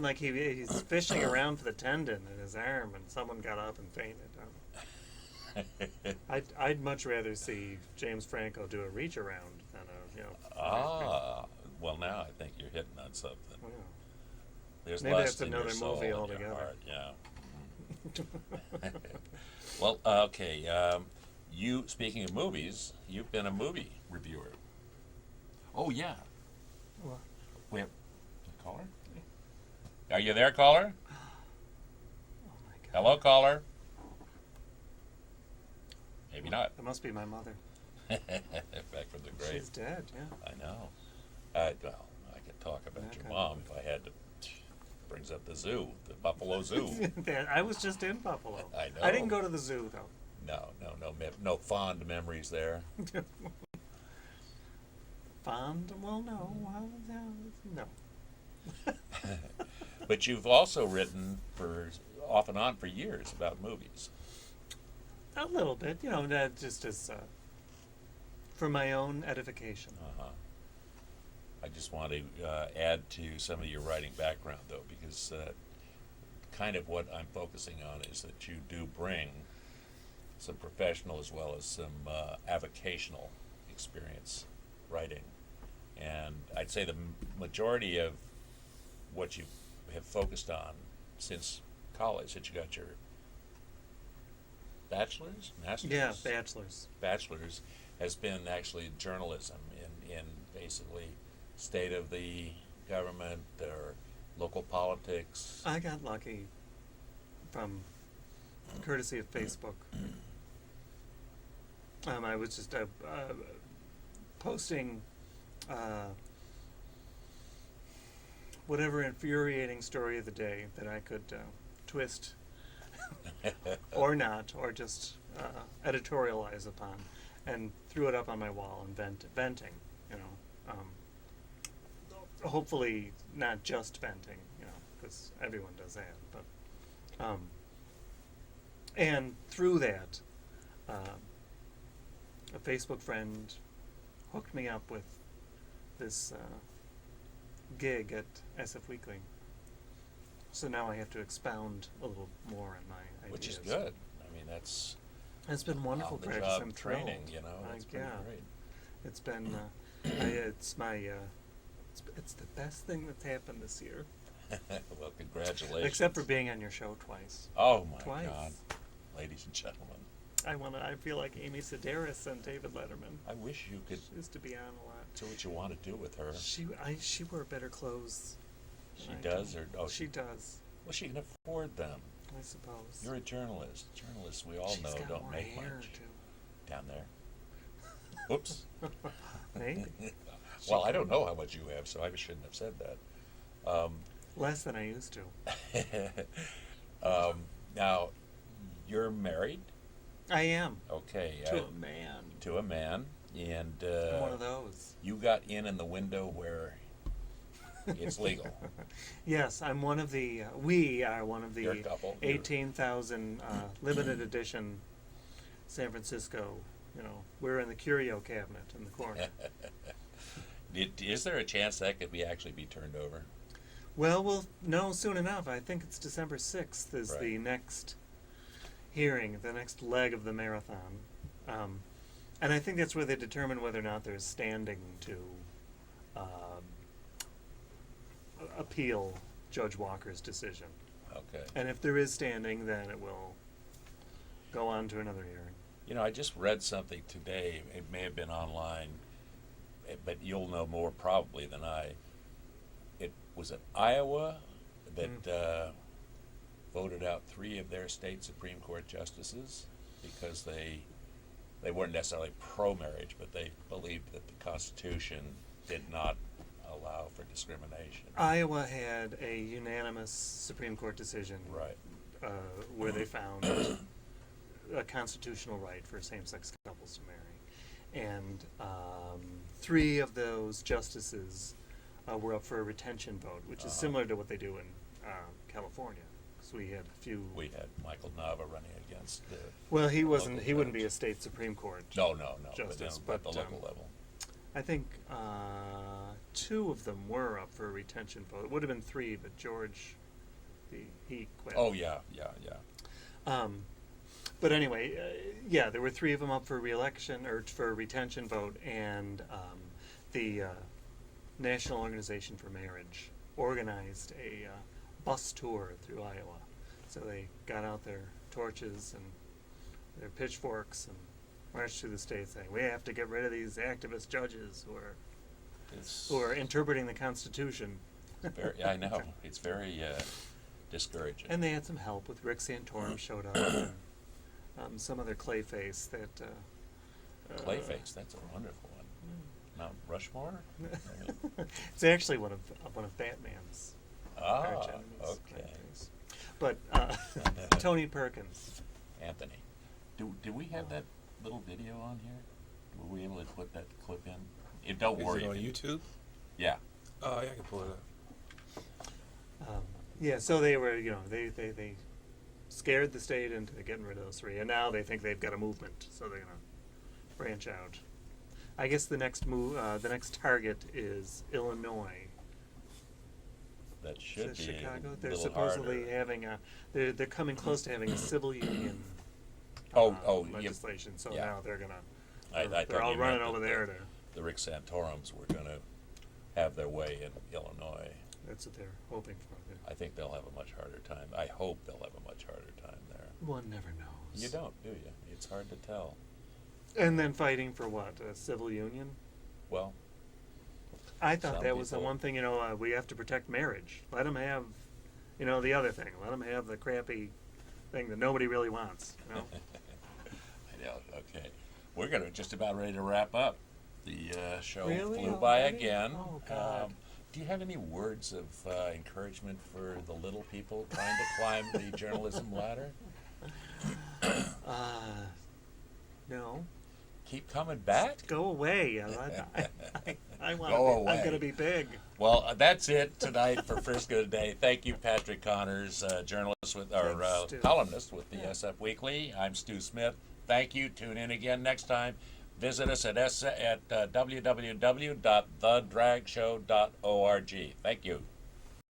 like he's fishing around for the tendon in his arm, and someone got up and fainted. I'd much rather see James Franco do a reach around than a Ah, well, now I think you're hitting on something. Well, There's maybe lust that's in your another soul movie and your altogether. heart, yeah. Well, okay. You speaking of movies, you've been a movie reviewer. Oh yeah. Well, We have caller. Are you there, caller? oh my God. Hello, caller. Maybe not. That must be my mother. Back from the grave. She's dead. Yeah. I know. Well, I could talk about your Okay. mom if I had to. Brings up the zoo, the Buffalo Zoo. I was just in Buffalo. I know. I didn't go to the zoo though. No fond memories there. Fond? Well, no. No. But you've also written for off and on for years about movies. A little bit, that just as for my own edification. Uh-huh. I just want to add to some of your writing background, though, because kind of what I'm focusing on is that you do bring some professional as well as some avocational experience writing. And I'd say the majority of what you have focused on since college, that you got your bachelor's, master's? Yeah, bachelor's. Has been actually journalism in basically state of the government or local politics. I got lucky from courtesy of Facebook. I was just posting whatever infuriating story of the day that I could twist or not, or just editorialize upon, and threw it up on my wall and venting, hopefully not just venting, because everyone does that, but and through that, a Facebook friend hooked me up with this gig at SF Weekly. So now I have to expound a little more on my ideas. Which is good. I mean, that's It's been wonderful practice. I'm thrilled. training, it's pretty great. It's been, it's the best thing that's happened this year. Well, congratulations. Except for being on your show twice. Oh my Twice. God, ladies and gentlemen. I feel like Amy Sedaris and David Letterman. I wish you could She used to be on a lot. do what you want to do with her. She wore better clothes. She than I does, do. or oh, She does, well, she can afford them. I suppose. You're a journalist. Journalists, we all She's know, got don't more make hair, much too. down there. Oops. Maybe. Well, I don't know how much you have, so I shouldn't have said that. Less than I used to. Now, you're married. I am. Okay. To a man. To a man, and I'm one of those. you got in the window where it's legal. Yes, I'm one of the. We are one of You're a the couple. 18,000 limited edition San Francisco. We're in the curio cabinet in the corner. Is there a chance that could actually be turned over? Well, we'll know soon enough. I think it's December 6th is Right. the next hearing, the next leg of the marathon. And I think that's where they determine whether or not there's standing to appeal Judge Walker's decision. Okay. And if there is standing, then it will go on to another hearing. I just read something today. It may have been online, but you'll know more probably than I. It was in Iowa that voted out 3 of their state Supreme Court justices because they weren't necessarily pro-marriage, but they believed that the Constitution did not allow for discrimination. Iowa had a unanimous Supreme Court decision Right. where they found a constitutional right for same-sex couples to marry. And 3 of those justices were up for a retention vote, which is similar to what they do in California. So we had a few. We had Michael Nava running against. Well, he wasn't. local He wouldn't judge. be a state Supreme Court No. justice, But at the but local level. I think 2 of them were up for a retention vote. It would have been 3, but George, he quit. Oh, yeah. But anyway, yeah, there were 3 of them up for re-election or for a retention vote, and the National Organization for Marriage organized a bus tour through Iowa. So they got out their torches and their pitchforks and marched through the state saying, we have to get rid of these activist judges who are interpreting the Constitution. I know. It's very discouraging. And they had some help with Rick Santorum showed up and some other Clayface that... Clayface, that's a wonderful one. Mount Rushmore? It's actually one of Batman's arch Ah, enemies, okay. Clayface. But Tony Perkins. Anthony, do we have that little video on here? Were we able to put that clip in? Don't worry. Is it on YouTube? Yeah. Oh, yeah, I can pull it up. Yeah, so they were, they scared the state into getting rid of those 3, and now they think they've got a movement, so they're gonna branch out. I guess the next target is Illinois. That should Is be it Chicago? a They're little supposedly harder. having they're coming close to having a civil union Yep. legislation. So Yeah. now they're gonna I they're thought all you running meant over that there to. The Rick Santorums were going to have their way in Illinois. That's what they're hoping for. I think they'll have a much harder time. I hope they'll have a much harder time there. One never knows. You don't, do you? It's hard to tell. And then fighting for what? A civil union? Well, I thought Some that was the people- one thing, we have to protect marriage. Let them have, the other thing. Let them have the crappy thing that nobody really wants, I know. Okay, we're gonna just about ready to wrap up. The show Really? flew by Already? again. Oh, God. Do you have any words of encouragement for the little people trying to climb the journalism ladder? No. Keep coming back. Go away. I want Go to I'm away. going to be big. Well, that's it tonight for Frisco Today. Thank you, Patrick Connors, journalist with our Thanks, Stu. columnist with the Yeah. SF Weekly. I'm Stu Smith. Thank you. Tune in again next time. Visit us at www.thedragshow.org. Thank you.